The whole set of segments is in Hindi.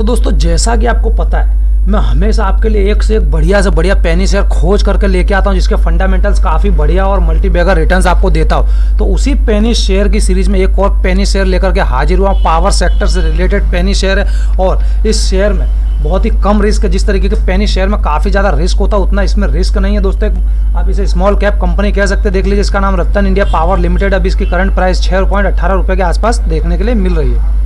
तो दोस्तों जैसा कि आपको पता है, मैं हमेशा आपके लिए एक से एक बढ़िया से बढ़िया पेनी शेयर खोज करके लेके आता हूं जिसके फंडामेंटल्स काफ़ी बढ़िया और मल्टीबैगर रिटर्न्स आपको देता हूं। तो उसी पेनी शेयर की सीरीज में एक और पेनी शेयर लेकर के हाजिर हुआ। पावर सेक्टर से रिलेटेड पेनी शेयर है और इस शेयर में बहुत ही कम रिस्क है। जिस तरीके के पेनी शेयर में काफ़ी ज़्यादा रिस्क होता है, उतना इसमें रिस्क नहीं है दोस्तों। आप इसे स्मॉल कैप कंपनी कह सकते हैं। देख लीजिए, इसका नाम रतन इंडिया पावर लिमिटेड। अभी इसकी करंट प्राइस 6.18 रुपये के आसपास देखने के लिए मिल रही है।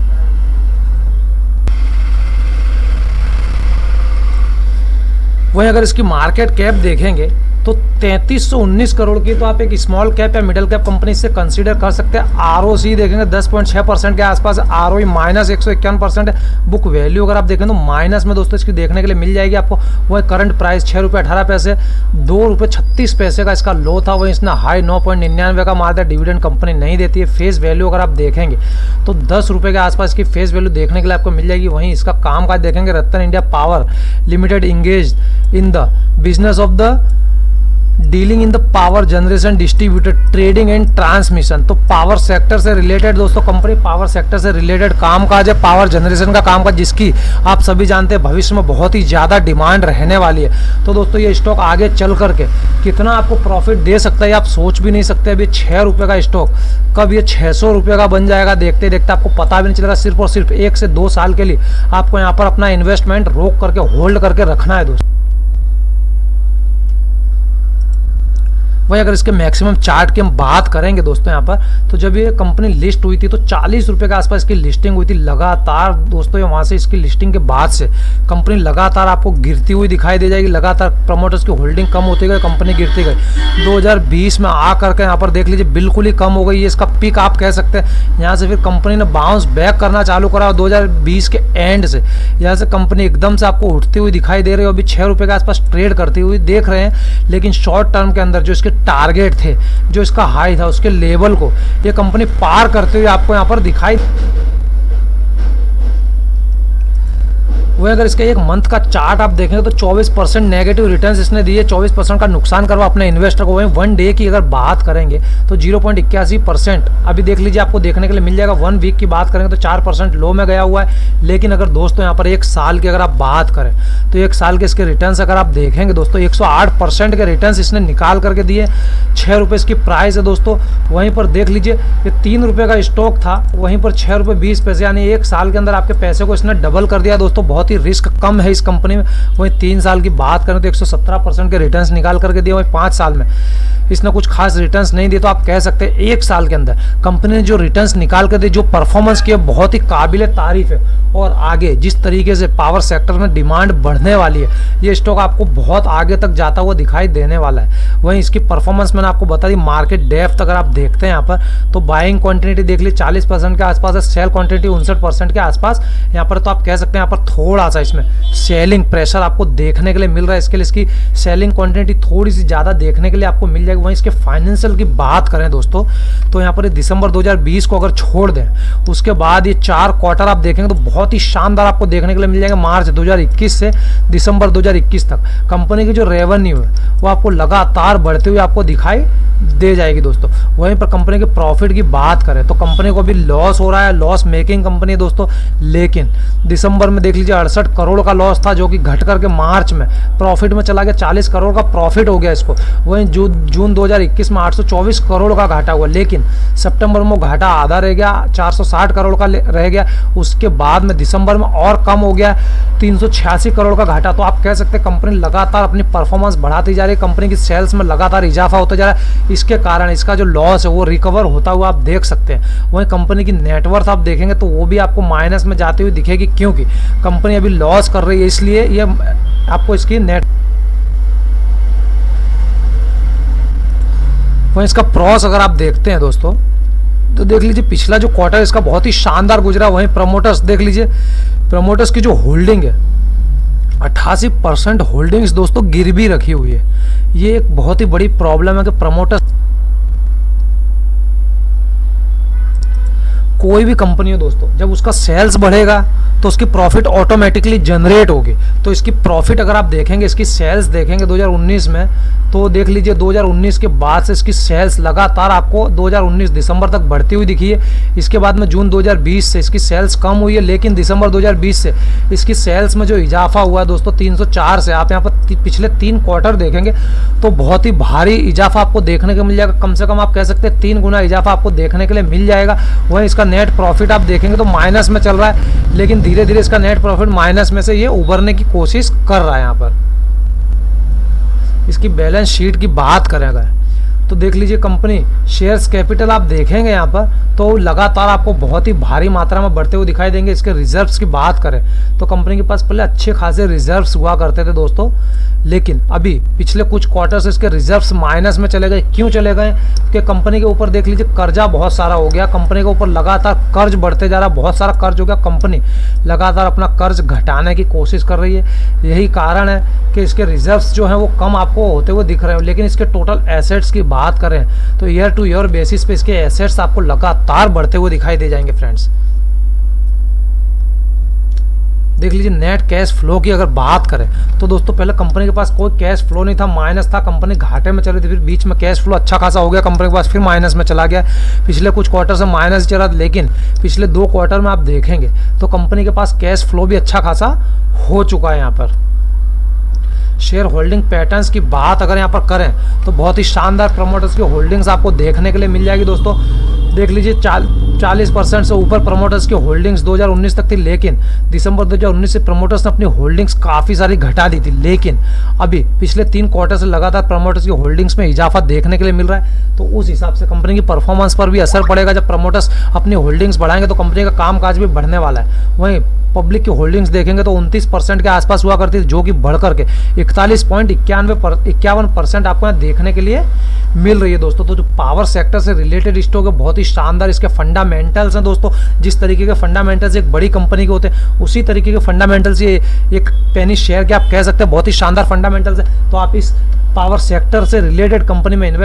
वहीं अगर इसकी मार्केट कैप देखेंगे तो 3319 करोड़ की, तो आप एक स्मॉल कैप या मिडिल कैप कंपनी से कंसीडर कर सकते हैं। आरओसी देखेंगे 10.6% के आसपास, आरओई -151% है। बुक वैल्यू अगर आप देखें तो माइनस में दोस्तों इसकी देखने के लिए मिल जाएगी आपको। वही करंट प्राइस 6.18 रुपये, 2.36 का इसका लो था। वहीं इसने हाई 9.99 का मार दिया। डिविडेंड कंपनी नहीं देती है। फेस वैल्यू अगर आप देखेंगे तो 10 रुपये के आसपास इसकी फेस वैल्यू देखने के लिए आपको मिल जाएगी। वहीं इसका कामकाज देखेंगे, Ratan India power limited engage in the business of the dealing in the power generation distributed trading and transmission. तो पावर सेक्टर से रिलेटेड दोस्तों कंपनी पावर सेक्टर से रिलेटेड कामकाज है, पावर जनरेशन का कामकाज, जिसकी आप सभी जानते हैं भविष्य में बहुत ही ज़्यादा डिमांड रहने वाली है। तो दोस्तों ये स्टॉक आगे चल करके कितना आपको प्रॉफिट दे सकता है आप सोच भी नहीं सकते। अभी 6 रुपये का स्टॉक कब ये 600 रुपये का बन जाएगा देखते देखते आपको पता भी नहीं चलेगा। सिर्फ और सिर्फ 1 से 2 साल के लिए आपको यहाँ पर अपना इन्वेस्टमेंट रोक करके होल्ड करके रखना है दोस्तों। वही अगर इसके मैक्सिमम चार्ट की हम बात करेंगे दोस्तों यहाँ पर, तो जब ये कंपनी लिस्ट हुई थी तो 40 रुपये के आसपास इसकी लिस्टिंग हुई थी। लगातार दोस्तों ये वहाँ से इसकी लिस्टिंग के बाद से कंपनी लगातार आपको गिरती हुई दिखाई दे जाएगी। लगातार प्रमोटर्स की होल्डिंग कम होती गई, कंपनी गिरती गई। 2020 में आ करके यहाँ पर देख लीजिए बिल्कुल ही कम हो गई। ये इसका पीक आप कह सकते हैं। यहाँ से फिर कंपनी ने बाउंस बैक करना चालू करा। 2020 के एंड से यहाँ से कंपनी एकदम से आपको उठती हुई दिखाई दे रही है। अभी 6 रुपये के आसपास ट्रेड करती हुई देख रहे हैं। लेकिन शॉर्ट टर्म के अंदर जो इसके टारगेट थे, जो इसका हाई था, उसके लेवल को ये कंपनी पार करते हुए आपको यहां पर दिखाई। वही अगर इसके एक मंथ का चार्ट आप देखेंगे तो 24% नेगेटिव रिटर्न्स इसने दिए, 24% का नुकसान करवा अपने इन्वेस्टर को। वहीं 1 डे की अगर बात करेंगे तो 0.81% अभी देख लीजिए आपको देखने के लिए मिल जाएगा। 1 वीक की बात करेंगे तो 4% लो में गया हुआ है। लेकिन अगर दोस्तों यहाँ पर 1 साल की अगर आप बात करें तो 1 साल के इसके रिटर्न्स अगर आप देखेंगे दोस्तों 108% के रिटर्न्स इसने निकाल करके दिए। 6 रुपये इसकी प्राइस है दोस्तों। वहीं पर देख लीजिए ये 3 रुपये का स्टॉक था, वहीं पर 6 रुपये 20 पैसे, यानी 1 साल के अंदर आपके पैसे को इसने डबल कर दिया दोस्तों। बहुत ही रिस्क कम है इस कंपनी में। वहीं 3 साल की बात करें तो 117% के रिटर्न्स निकाल करके दिए। वहीं 5 साल में इसने कुछ खास रिटर्न्स नहीं दिए। तो आप कह सकते हैं 1 साल के अंदर कंपनी ने जो रिटर्न्स निकाल कर दिए, जो परफॉर्मेंस किया, बहुत ही काबिल तारीफ है। और आगे जिस तरीके से पावर सेक्टर में डिमांड बढ़ने वाली है, ये स्टॉक आपको बहुत आगे तक जाता हुआ दिखाई देने वाला है। वहीं इसकी परफॉर्मेंस मैंने आपको बता दी। मार्केट डेप्थ अगर आप देखते हैं यहाँ पर तो बाइंग क्वांटिटी देख ली 40% के आसपास है, सेल क्वांटिटी 59% के आसपास यहाँ पर। तो आप कह सकते हैं यहाँ पर थोड़ा सा इसमें सेलिंग प्रेशर आपको देखने के लिए मिल रहा है। इसके लिए इसकी सेलिंग क्वांटिटी थोड़ी सी ज़्यादा देखने के लिए आपको मिल जाएगी। वहीं इसके फाइनेंशियल की बात करें दोस्तों तो यहाँ पर दिसंबर 2020 को अगर छोड़ दें, उसके बाद ये 4 क्वार्टर आप देखेंगे तो बहुत ही शानदार आपको देखने के लिए मिल जाएगा। मार्च 2021 से दिसंबर 2021 तक कंपनी की जो रेवेन्यू है वो आपको लगातार बढ़ते हुए आपको दिखाई दे जाएगी दोस्तों। वहीं पर कंपनी के प्रॉफिट की बात करें तो कंपनी को अभी लॉस हो रहा है, लॉस मेकिंग कंपनी है दोस्तों। लेकिन दिसंबर में देख लीजिए 68 करोड़ का लॉस था, जो कि घट करके मार्च में प्रॉफिट में चला गया। 40 करोड़ का प्रॉफिट हो गया इसको। वहीं जून 2021 में 824 करोड़ का घाटा हुआ। लेकिन सितंबर में घाटा आधा रह गया, 460 करोड़ का रह गया। उसके बाद में दिसंबर में और कम हो गया, 386 करोड़ का घाटा। तो आप कह सकते हैं कंपनी लगातार अपनी परफॉर्मेंस बढ़ाती जा रही है। कंपनी की सेल्स में लगातार इजाफा होता जा रहा है। इसके कारण इसका जो लॉस है वो रिकवर होता हुआ आप देख सकते हैं। वहीं कंपनी की नेटवर्थ आप देखेंगे तो वो भी आपको माइनस में जाती हुई दिखेगी, क्योंकि कंपनी अभी लॉस कर रही है। इसलिए ये आपको इसकी वहीं इसका प्रॉस अगर आप देखते हैं दोस्तों तो देख लीजिए पिछला जो क्वार्टर इसका बहुत ही शानदार गुजरा। वहीं प्रमोटर्स देख लीजिए, प्रमोटर्स की जो होल्डिंग है 88% होल्डिंग्स दोस्तों गिरवी रखी हुई है। ये एक बहुत ही बड़ी प्रॉब्लम है कि प्रमोटर्स कोई भी कंपनी हो दोस्तों, जब उसका सेल्स बढ़ेगा तो उसकी प्रॉफिट ऑटोमेटिकली जनरेट होगी। तो इसकी प्रॉफिट अगर आप देखेंगे, इसकी सेल्स देखेंगे 2019 में, तो देख लीजिए 2019 के बाद से इसकी सेल्स लगातार आपको 2019 दिसंबर तक बढ़ती हुई दिखी है। इसके बाद में जून 2020 से इसकी सेल्स कम हुई है, लेकिन दिसंबर 2020 से इसकी सेल्स में जो इजाफा हुआ है दोस्तों 304 से, आप यहाँ पर पिछले 3 क्वार्टर देखेंगे तो बहुत ही भारी इजाफा आपको देखने को मिल जाएगा। कम से कम आप कह सकते हैं 3 गुना इजाफा आपको देखने के लिए मिल जाएगा। वहीं इसका नेट प्रॉफिट आप देखेंगे तो माइनस में चल रहा है, लेकिन धीरे धीरे इसका नेट प्रॉफिट माइनस में से ये उभरने की कोशिश कर रहा है। यहाँ पर इसकी बैलेंस शीट की बात करें अगर, तो देख लीजिए कंपनी शेयर्स कैपिटल आप देखेंगे यहाँ पर तो लगातार आपको बहुत ही भारी मात्रा में बढ़ते हुए दिखाई देंगे। इसके रिजर्व्स की बात करें तो कंपनी के पास पहले अच्छे खासे रिजर्व्स हुआ करते थे दोस्तों, लेकिन अभी पिछले कुछ क्वार्टर से इसके रिजर्व्स माइनस में चले गए। क्यों चले गए? क्योंकि कंपनी के ऊपर देख लीजिए कर्जा बहुत सारा हो गया, कंपनी के ऊपर लगातार कर्ज बढ़ते जा रहा है, बहुत सारा कर्ज हो गया। कंपनी लगातार अपना कर्ज घटाने की कोशिश कर रही है, यही कारण है कि इसके रिजर्व्स जो हैं वो कम आपको होते हुए दिख रहे हो। लेकिन इसके टोटल एसेट्स की बात करें तो ईयर टू ईयर बेसिस पे इसके एसेट्स आपको लगातार बढ़ते हुए दिखाई दे जाएंगे। फ्रेंड्स देख लीजिए नेट कैश फ्लो की अगर बात करें तो दोस्तों पहले कंपनी के पास कोई कैश फ्लो नहीं था, माइनस था, कंपनी घाटे में चल रही थी, फिर बीच में कैश फ्लो अच्छा खासा हो गया कंपनी के पास, फिर माइनस में चला गया। पिछले कुछ क्वार्टर से माइनस चला, लेकिन पिछले 2 क्वार्टर में आप देखेंगे तो कंपनी के पास कैश फ्लो भी अच्छा खासा हो चुका है। यहाँ पर शेयर होल्डिंग पैटर्न्स की बात अगर यहाँ पर करें तो बहुत ही शानदार प्रमोटर्स की होल्डिंग्स आपको देखने के लिए मिल जाएगी दोस्तों। देख लीजिए 40% से ऊपर प्रमोटर्स की होल्डिंग्स 2019 तक थी, लेकिन दिसंबर 2019 से प्रमोटर्स ने अपनी होल्डिंग्स काफ़ी सारी घटा दी थी। लेकिन अभी पिछले 3 क्वार्टर से लगातार प्रमोटर्स की होल्डिंग्स में इजाफा देखने के लिए मिल रहा है, तो उस हिसाब से कंपनी की परफॉर्मेंस पर भी असर पड़ेगा। जब प्रमोटर्स अपनी होल्डिंग्स बढ़ाएंगे तो कंपनी का कामकाज भी बढ़ने वाला है। वहीं पब्लिक की होल्डिंग्स देखेंगे तो 29% के आसपास हुआ करती थी, जो कि बढ़ करके 41.51% आपको यहाँ देखने के लिए मिल रही है दोस्तों। तो जो पावर सेक्टर से रिलेटेड स्टॉक है बहुत ही शानदार इसके फंडामेंटल्स हैं दोस्तों। जिस तरीके के फंडामेंटल्स एक बड़ी कंपनी के होते हैं उसी तरीके के फंडामेंटल्स ये एक पेनी शेयर के आप कह सकते हैं बहुत ही शानदार फंडामेंटल्स है। तो आप इस पावर सेक्टर से रिलेटेड कंपनी में इन्वेस्ट